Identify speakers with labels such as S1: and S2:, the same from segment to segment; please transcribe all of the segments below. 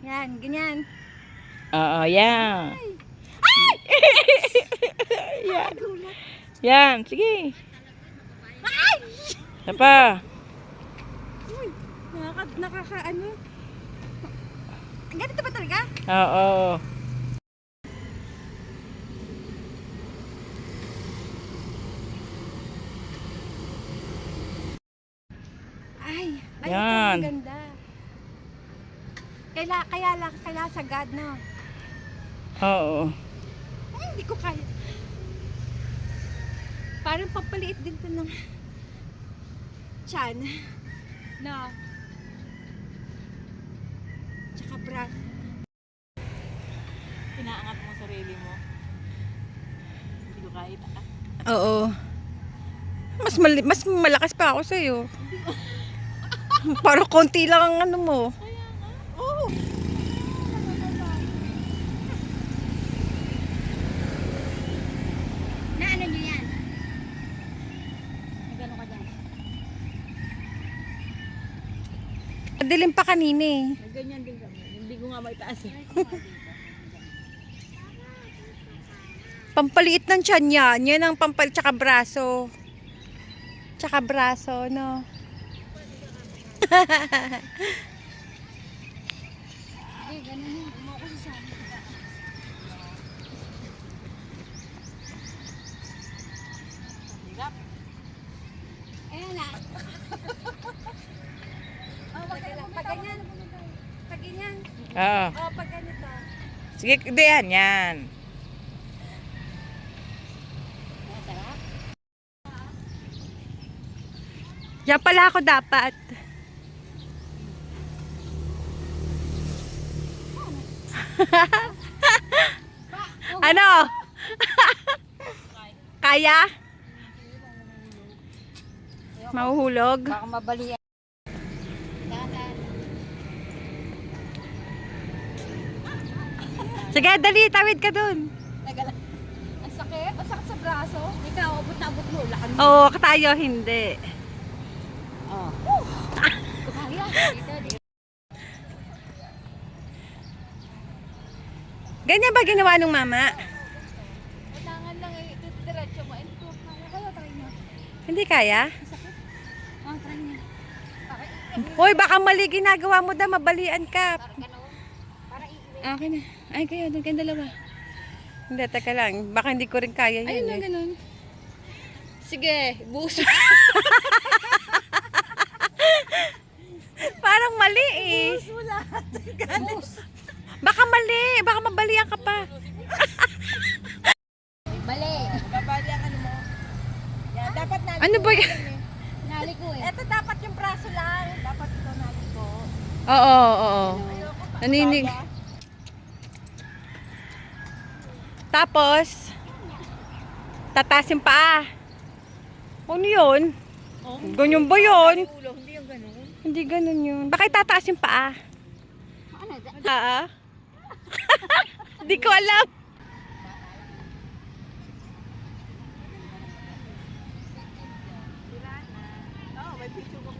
S1: Yan, ganyan.
S2: Oo, yan.
S1: Ay!
S2: Yan.
S1: Gulat.
S2: Yan, sige.
S1: Ay!
S2: Isa pa.
S1: Uy, nakakaano. Ganito ba talaga?
S2: Oo.
S1: Ay, ay,
S2: Yan.
S1: ito ang ganda. Kaya sagad, no?
S2: Oo.
S1: Ay, hindi ko kaya. Parang papaliit din to ng tiyan. No. Tsaka bra.
S2: Inaangat mo sarili mo. Hindi ko kahit.
S1: Oo. Mas malakas pa ako sa'yo. Parang konti lang ang ano mo. Oo. Na ano nyo yan? Nagano ka dyan? Madilim pa kanina eh.
S2: Ganyan din kami. Hindi ko nga maitaas eh.
S1: Pampaliit ng tiyan yan. Yan ang pampalit. Tsaka braso. Tsaka braso, no? Ay, ganun yun. Umako sa sana. Ayan na. Pag ganyan. Pag ganyan.
S2: Oo.
S1: O, pag ganito.
S2: Sige, hindi yan. Yan.
S1: Yan pala ako dapat. Ano? Kaya? Mahuhulog?
S3: Baka mabalian.
S1: Sige, dali, tawid ka dun.
S3: Ang sakit? Ang sakit sa braso? Ikaw, abot na abot mo. Lakan mo.
S1: Oo, tayo hindi.
S3: Oh. Kaya.
S1: Ganyan ba ginawa nung mama?
S3: Kailangan lang itidiretso mo. Hindi ko kaya. Kaya try niya.
S1: Hindi kaya?
S3: Oh, try niya.
S1: Hoy, baka mali ginagawa mo daw, mabalian ka.
S3: Para gano'n. Para iiwi.
S1: Okay na. Ay, kayo, doon kayong dalawa. Hindi, teka lang. Baka hindi ko rin kaya yun.
S3: Ayun na,
S1: eh.
S3: gano'n. Sige, buso.
S1: Parang mali eh.
S3: Buso lahat. Bus.
S1: Baka mali. Baka mabalian ka pa.
S3: Mali.
S2: Babali ang ano mo. Yan, dapat na.
S1: Ano ba yan?
S3: Nali ko eh.
S1: Ito dapat yung braso lang.
S2: Dapat ito natin ko.
S1: Oo, oo. Naninig. Tapos, tatasin pa. Ano yun? Ganyan ba yun?
S2: Ulo, hindi yung ganun.
S1: Hindi ganun yun. Baka itatasin pa.
S3: Ano?
S1: Hindi ko alam.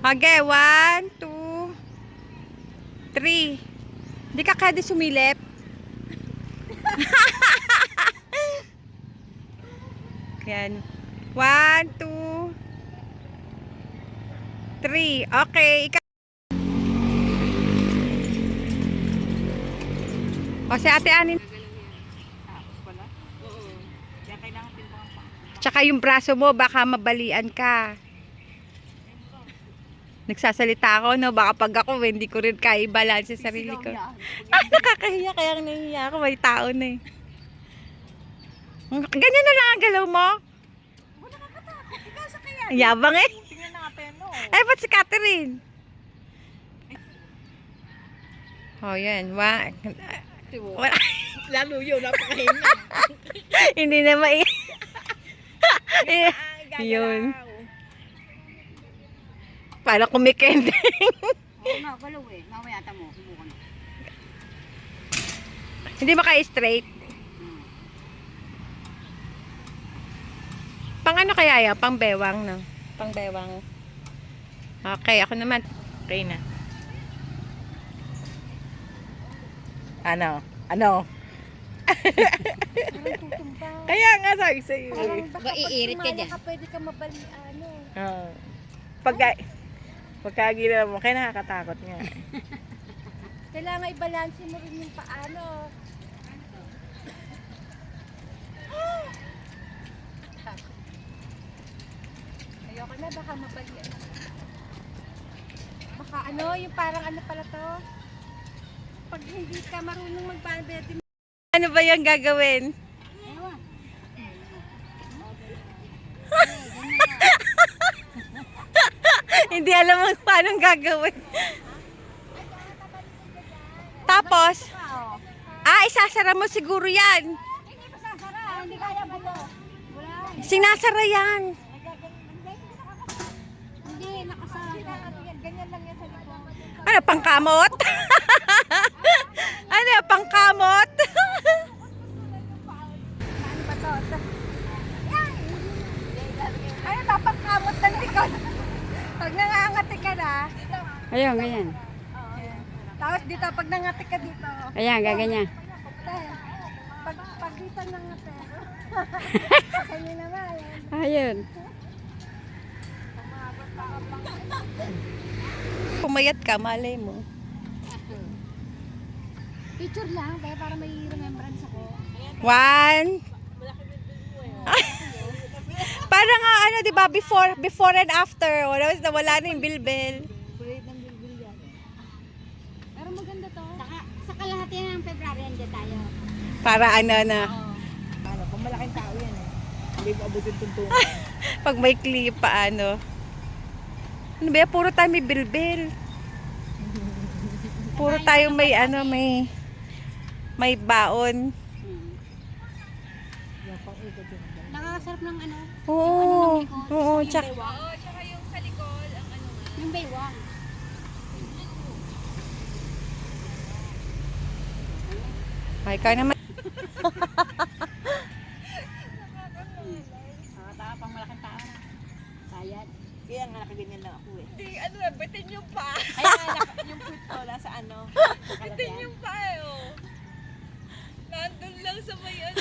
S1: Okay, 1, 2, 3. Hindi ka kaya sumilip. Yan. 1, 2, 3. Okay. O si Ate Anin.
S2: Tapos pala? Oo. Kaya kailangan timbang pa.
S1: Tsaka yung braso mo, baka mabalian ka. Nagsasalita ako, no? Baka pag ako, hindi ko rin kaya i-balance sa sarili ko. Nakakahiya, kaya nahihiya ako. May tao na eh. Ganyan na lang ang galaw mo?
S2: Wala ka katakot. Ikaw sa kaya.
S1: Ang yabang eh.
S2: Tingnan natin, no?
S1: Ay, ba't si Catherine? Oh, yan. Wala.
S2: Lalo yun, napakahinga.
S1: Hindi na Yun. Para kumikending.
S3: Oo na, galaw eh. Mamaya mo. Subukan mo.
S1: Hindi maka-straight. Pang ano kaya yan? Pang bewang, no? Pang bewang. Okay, ako naman.
S2: Okay na.
S1: Ano? Ano?
S3: Parang tutumba.
S1: Kaya nga sabi sa'yo.
S3: Parang baka
S2: Ba, iirit ka
S3: pag
S2: dyan?
S3: sumala pwede ka mabalian.
S1: Oo. Pagka ginawa mo, kaya nakakatakot nga.
S3: Kailangan i-balance mo rin yung paano. Ayoko na, baka mabalian. Baka ano, yung parang ano pala to. Pag hindi ka marunong magbabete,
S1: Ano ba yung gagawin?
S3: ewan.
S1: Hindi alam mo paano gagawin. Tapos, isasara mo siguro yan.
S3: Hindi pa sasara, hindi kaya ba to? Wala.
S1: Sinasara yan.
S3: Hindi, nakasara. Ganyan lang yan sa likod.
S1: Ano, pangkamot? Ano, pangkamot?
S3: Ano ba to? Yan! Ay, napangkamot ng likod. Pag nangangati ka na,
S2: Ayun, ganyan.
S3: tapos dito, pag nangati ka dito,
S2: Ayan, gaganyan.
S3: pag dito nangati, kasi naman,
S2: Ayun.
S1: Pumayat ka, malay mo.
S3: picture lang, kaya para may remembrance ako.
S1: 1. Parang nga ano, 'di ba, before and after. Wala na yung bilbil.
S3: Pero maganda to. Sa kalahati ng February, andyan tayo.
S1: Para ano na.
S2: Ano, kung malaking tao yan eh. Hindi mo abutin tuntungan.
S1: Pag may clip pa ano. Ano ba yan? Puro tayo may bilbil. Puro tayo may ano, may baon.
S3: Nakakasarap ng ano,
S1: Oo. Oo, tsak.
S3: yung baywang.
S1: Ay, ikaw naman.
S2: Pang malaking tao na.
S3: Sayad.
S2: Kaya nga nakaganyan lang ako eh.
S1: Hindi, ano, bitin yung pa.
S2: Kaya nga, yung foot ko nasa ano.
S1: Bitin yung pa, oh. Nandun lang sa may ano.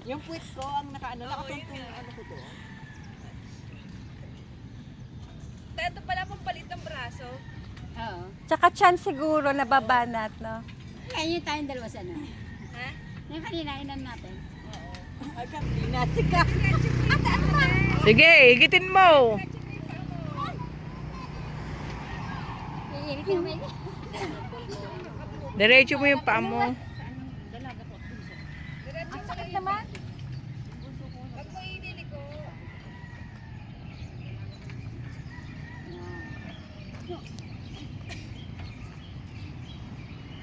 S2: Yung puwit ko, ang nakaano, nakatuntong yung ano ko doon.
S1: Ito pala pampalit ng braso.
S3: Oo.
S1: Tsaka chan siguro, nababanat, no?
S3: Kaya yung tayong dalawa sa ano.
S1: Ha?
S3: Yung kanina, inan natin.
S2: Ay, binasi ka.
S1: Sige, higitin mo.
S3: Iirit yung may...
S1: Diretso mo yung paa mo.
S3: Ang sakit naman.
S1: Pag mo iniliko.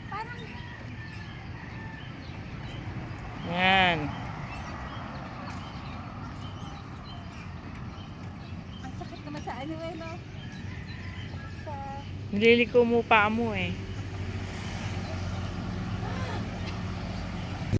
S3: Parang...
S1: Yan.
S3: Ang sakit naman sa ano eh, no? Sa...
S1: Nililiko mo paa mo eh.